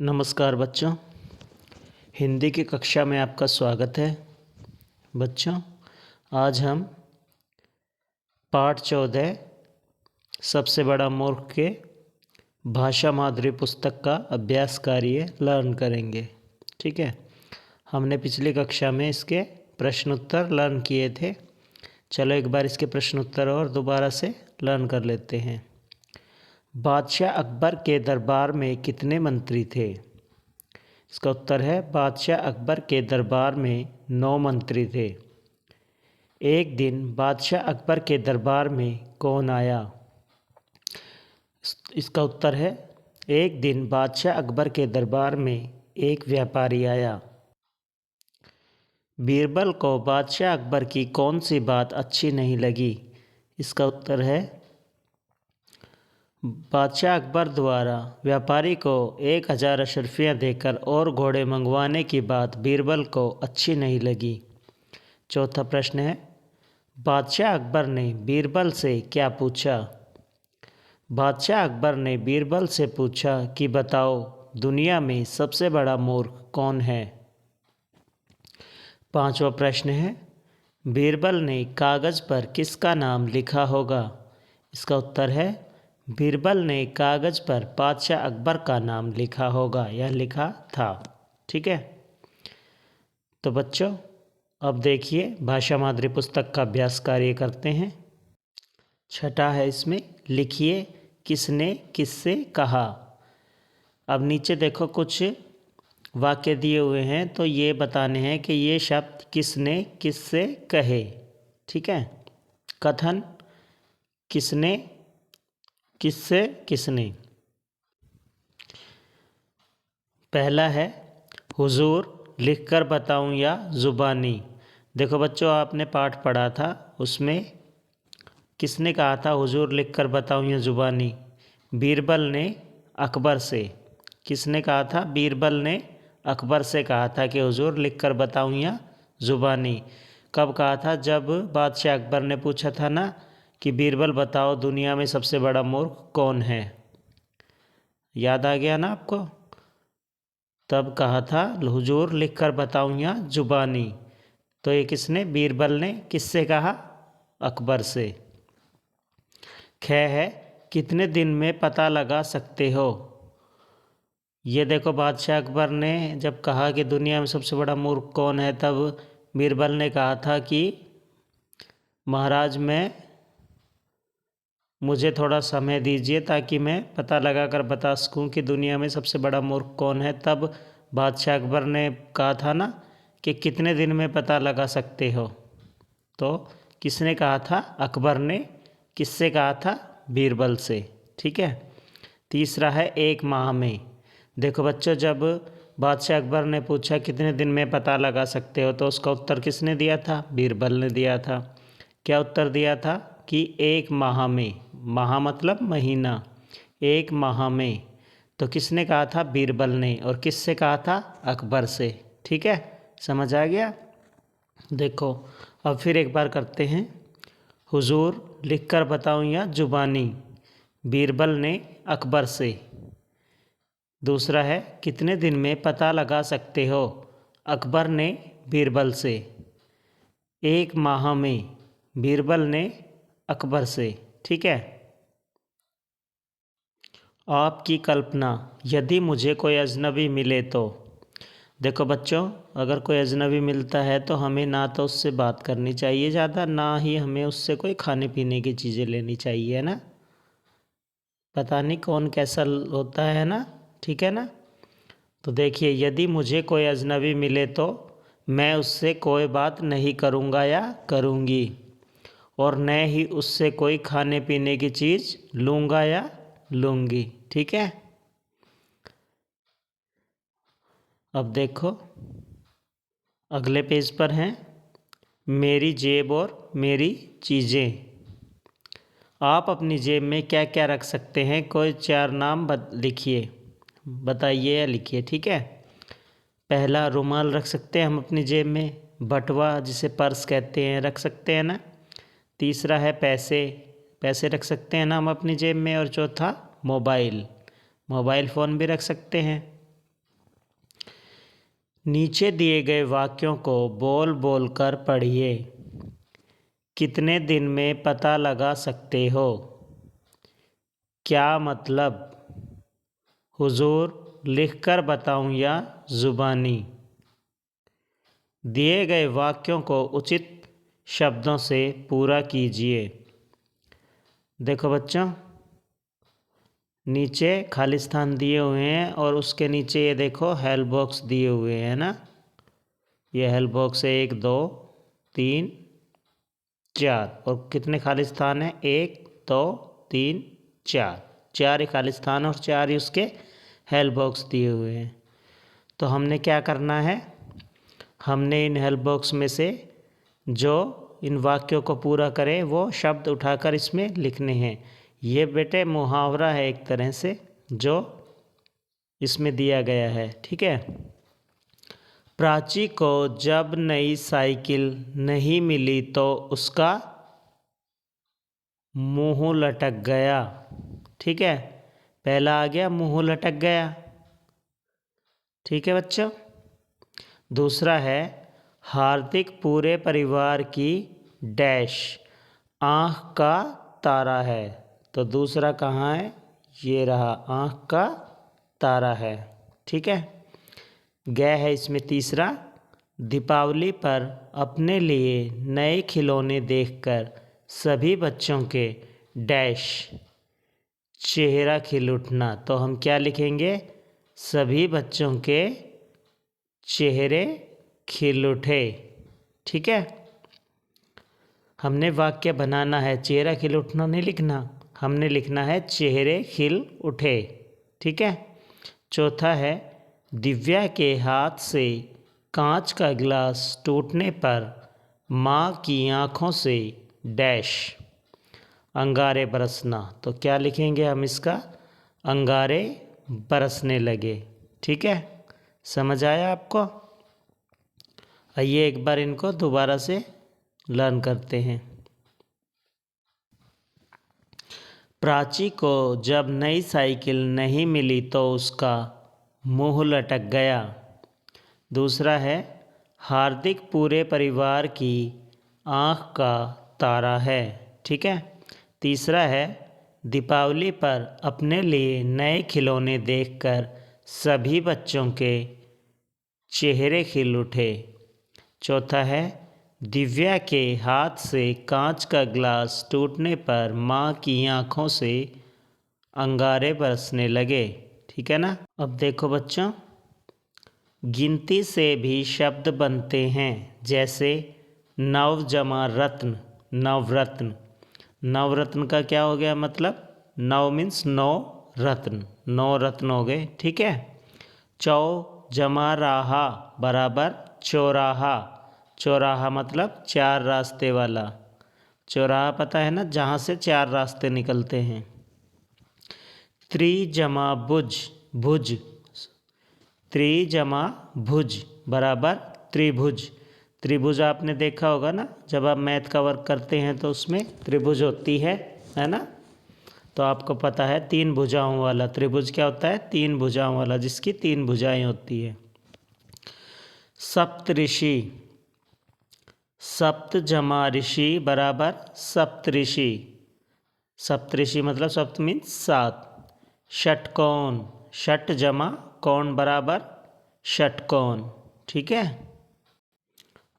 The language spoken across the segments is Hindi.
नमस्कार बच्चों, हिंदी की कक्षा में आपका स्वागत है। बच्चों, आज हम पाठ 14 सबसे बड़ा मूर्ख के भाषा माधुरी पुस्तक का अभ्यास कार्य लर्न करेंगे। ठीक है, हमने पिछली कक्षा में इसके प्रश्न उत्तर लर्न किए थे। चलो एक बार इसके प्रश्न उत्तर और दोबारा से लर्न कर लेते हैं। बादशाह अकबर के दरबार में कितने मंत्री थे? इसका उत्तर है बादशाह अकबर के दरबार में 9 मंत्री थे। एक दिन बादशाह अकबर के दरबार में कौन आया? इसका उत्तर है एक दिन बादशाह अकबर के दरबार में एक व्यापारी आया। बीरबल को बादशाह अकबर की कौन सी बात अच्छी नहीं लगी? इसका उत्तर है बादशाह अकबर द्वारा व्यापारी को 1000 अशर्फियाँ देकर और घोड़े मंगवाने की बात बीरबल को अच्छी नहीं लगी। चौथा प्रश्न है, बादशाह अकबर ने बीरबल से क्या पूछा? बादशाह अकबर ने बीरबल से पूछा कि बताओ दुनिया में सबसे बड़ा मूर्ख कौन है? पांचवा प्रश्न है, बीरबल ने कागज़ पर किसका नाम लिखा होगा? इसका उत्तर है बीरबल ने कागज़ पर बादशाह अकबर का नाम लिखा होगा या लिखा था। ठीक है, तो बच्चों अब देखिए भाषा माधुरी पुस्तक का अभ्यास कार्य करते हैं। छठा है इसमें, लिखिए किसने किससे कहा। अब नीचे देखो कुछ वाक्य दिए हुए हैं, तो ये बताने हैं कि ये शब्द किसने किससे कहे। ठीक है, कथन किसने किससे किसने। पहला है हुजूर लिखकर बताऊं या ज़ुबानी। देखो बच्चों, आपने पाठ पढ़ा था, उसमें किसने कहा था हुजूर लिखकर बताऊं या ज़ुबानी? बीरबल ने अकबर से। किसने कहा था? बीरबल ने अकबर से कहा था कि हुजूर लिखकर बताऊं या ज़ुबानी। कब कहा था? जब बादशाह अकबर ने पूछा था ना कि बीरबल बताओ दुनिया में सबसे बड़ा मूर्ख कौन है। याद आ गया ना आपको? तब कहा था हुजूर लिखकर बताऊं या ज़ुबानी। तो ये किसने? बीरबल ने। किससे कहा? अकबर से। ख है कितने दिन में पता लगा सकते हो। ये देखो बादशाह अकबर ने जब कहा कि दुनिया में सबसे बड़ा मूर्ख कौन है, तब बीरबल ने कहा था कि महाराज मुझे थोड़ा समय दीजिए ताकि मैं पता लगा कर बता सकूं कि दुनिया में सबसे बड़ा मूर्ख कौन है। तब बादशाह अकबर ने कहा था ना कि कितने दिन में पता लगा सकते हो। तो किसने कहा था? अकबर ने। किससे कहा था? बीरबल से। ठीक है, तीसरा है एक माह में। देखो बच्चों, जब बादशाह अकबर ने पूछा कितने दिन में पता लगा सकते हो, तो उसका उत्तर किसने दिया था? बीरबल ने दिया था। क्या उत्तर दिया था? कि एक माह में। माह मतलब महीना। एक माह में। तो किसने कहा था? बीरबल ने। और किससे कहा था? अकबर से। ठीक है, समझ आ गया? देखो अब फिर एक बार करते हैं। हुजूर लिखकर बताऊं या ज़ुबानी? बीरबल ने अकबर से। दूसरा है कितने दिन में पता लगा सकते हो? अकबर ने बीरबल से। एक माह में। बीरबल ने अकबर से। ठीक है, आपकी कल्पना यदि मुझे कोई अजनबी मिले तो। देखो बच्चों, अगर कोई अजनबी मिलता है तो हमें ना तो उससे बात करनी चाहिए ज़्यादा, ना ही हमें उससे कोई खाने पीने की चीज़ें लेनी चाहिए, है ना। पता नहीं कौन कैसा होता है ना। ठीक है ना। तो देखिए, यदि मुझे कोई अजनबी मिले तो मैं उससे कोई बात नहीं करूँगा या करूँगी, और न ही उससे कोई खाने पीने की चीज़ लूँगा या लूँगी। ठीक है, अब देखो अगले पेज पर हैं मेरी जेब और मेरी चीज़ें। आप अपनी जेब में क्या क्या रख सकते हैं? कोई 4 नाम लिखिए, बताइए या लिखिए। ठीक है, पहला रुमाल रख सकते हैं हम अपनी जेब में। बटुआ जिसे पर्स कहते हैं रख सकते हैं ना। तीसरा है पैसे, पैसे रख सकते हैं ना हम अपनी जेब में। और चौथा मोबाइल, मोबाइल फ़ोन भी रख सकते हैं। नीचे दिए गए वाक्यों को बोल बोल कर पढ़िए। कितने दिन में पता लगा सकते हो? क्या मतलब? हुजूर, लिखकर बताऊं या ज़ुबानी? दिए गए वाक्यों को उचित शब्दों से पूरा कीजिए। देखो बच्चों, नीचे खाली स्थान दिए हुए हैं और उसके नीचे ये देखो हेल्प बॉक्स दिए हुए हैं ना। ये हेल्प बॉक्स है 1 2 3 4 और कितने खाली स्थान हैं? 1 2 3 4। 4 ही खाली स्थान और 4 ही उसके हेल्प बॉक्स दिए हुए हैं। तो हमने क्या करना है? हमने इन हेल्प बॉक्स में से जो इन वाक्यों को पूरा करे वो शब्द उठाकर इसमें लिखने हैं। ये बेटे मुहावरा है एक तरह से जो इसमें दिया गया है, ठीक है। प्राची को जब नई साइकिल नहीं मिली तो उसका मुंह लटक गया। ठीक है, पहला आ गया मुंह लटक गया। ठीक है बच्चों। दूसरा है हार्दिक पूरे परिवार की डैश आँख का तारा है। तो दूसरा कहाँ है? ये रहा, आँख का तारा है। ठीक है। गया है इसमें तीसरा, दीपावली पर अपने लिए नए खिलौने देखकर सभी बच्चों के डैश चेहरा खिल उठना। तो हम क्या लिखेंगे? सभी बच्चों के चेहरे खिल उठे। ठीक है। हमने वाक्य बनाना है, चेहरा खिल उठना नहीं लिखना, हमने लिखना है चेहरे खिल उठे। ठीक है। चौथा है दिव्या के हाथ से कांच का गिलास टूटने पर माँ की आँखों से डैश अंगारे बरसना। तो क्या लिखेंगे हम इसका? अंगारे बरसने लगे। ठीक है, समझ आया आपको? आइए एक बार इनको दोबारा से लर्न करते हैं। प्राची को जब नई साइकिल नहीं मिली तो उसका मुंह लटक गया। दूसरा है हार्दिक पूरे परिवार की आँख का तारा है। ठीक है। तीसरा है दीपावली पर अपने लिए नए खिलौने देखकर सभी बच्चों के चेहरे खिल उठे। चौथा है दिव्या के हाथ से कांच का ग्लास टूटने पर माँ की आँखों से अंगारे बरसने लगे। ठीक है ना। अब देखो बच्चों, गिनती से भी शब्द बनते हैं, जैसे नव जमा रत्न, नवरत्न। नवरत्न का क्या हो गया मतलब? नव मीन्स 9 रत्न, 9 रत्न हो गए। ठीक है। चौ जमा राहा बराबर चौराहा। चौराहा मतलब 4 रास्ते वाला। चौराहा पता है ना, जहाँ से 4 रास्ते निकलते हैं। त्रि जमा भुज, भुज। त्रि जमा भुज बराबर त्रिभुज। त्रिभुज आपने देखा होगा ना, जब आप मैथ का वर्क करते हैं तो उसमें त्रिभुज होती है ना। तो आपको पता है 3 भुजाओं वाला त्रिभुज क्या होता है? 3 भुजाओं वाला, जिसकी 3 भुजाएं होती है। सप्तऋषि, सप्त जमा ऋषि बराबर सप्तऋषि। सप्तऋषि मतलब सप्त मीन्स 7। षटकोण, षट जमा कोण बराबर षटकोण। ठीक है।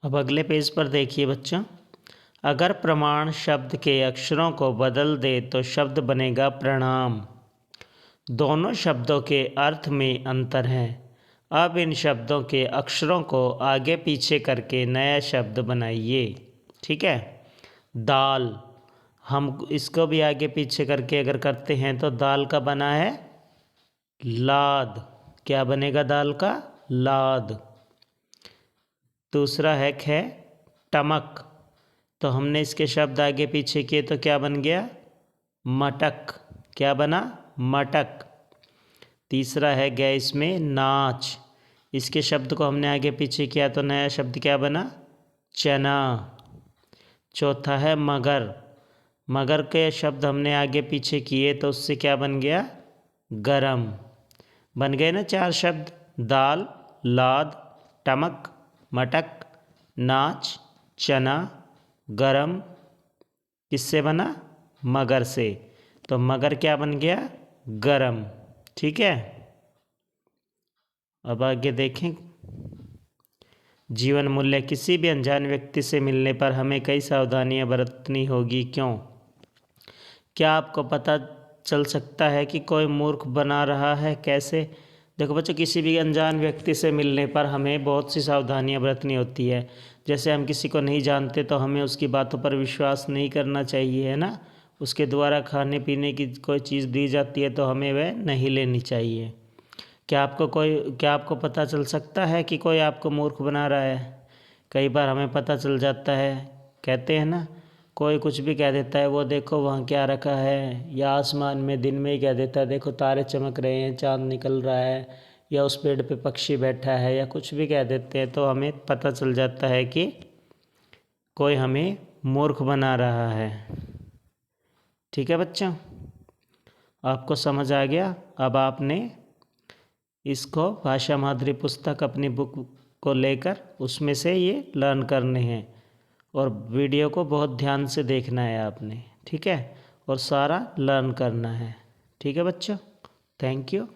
अब अगले पेज पर देखिए बच्चों, अगर प्रमाण शब्द के अक्षरों को बदल दे तो शब्द बनेगा प्रणाम। दोनों शब्दों के अर्थ में अंतर है। अब इन शब्दों के अक्षरों को आगे पीछे करके नया शब्द बनाइए। ठीक है। दाल, हम इसको भी आगे पीछे करके अगर करते हैं तो दाल का बना है लाद। क्या बनेगा दाल का? लाद। दूसरा है टमक, तो हमने इसके शब्द आगे पीछे किए तो क्या बन गया? मटक। क्या बना? मटक। तीसरा है गया इसमें नाच, इसके शब्द को हमने आगे पीछे किया तो नया शब्द क्या बना? चना। चौथा है मगर, मगर के शब्द हमने आगे पीछे किए तो उससे क्या बन गया? गरम। बन गए ना 4 शब्द, दाल, लाद, टमक, मटक, नाच, चना, गरम किससे बना? मगर से। तो मगर क्या बन गया? गरम। ठीक है, अब आगे देखें। जीवन मूल्य। किसी भी अनजान व्यक्ति से मिलने पर हमें कई सावधानियां बरतनी होगी, क्यों? क्या आपको पता चल सकता है कि कोई मूर्ख बना रहा है? कैसे? देखो बच्चों, किसी भी अनजान व्यक्ति से मिलने पर हमें बहुत सी सावधानियां बरतनी होती है। जैसे हम किसी को नहीं जानते तो हमें उसकी बातों पर विश्वास नहीं करना चाहिए, है ना। उसके द्वारा खाने पीने की कोई चीज़ दी जाती है तो हमें वह नहीं लेनी चाहिए। क्या आपको पता चल सकता है कि कोई आपको मूर्ख बना रहा है? कई बार हमें पता चल जाता है, कहते हैं ना, कोई कुछ भी कह देता है, वो देखो वहाँ क्या रखा है, या आसमान में दिन में ही कह देता है देखो तारे चमक रहे हैं, चाँद निकल रहा है, या उस पेड़ पे पक्षी बैठा है, या कुछ भी कह देते हैं, तो हमें पता चल जाता है कि कोई हमें मूर्ख बना रहा है। ठीक है बच्चों, आपको समझ आ गया? अब आपने इसको भाषा माधुरी पुस्तक अपनी बुक को लेकर उसमें से ये लर्न करने हैं, और वीडियो को बहुत ध्यान से देखना है आपने। ठीक है, और सारा लर्न करना है। ठीक है बच्चों, थैंक यू।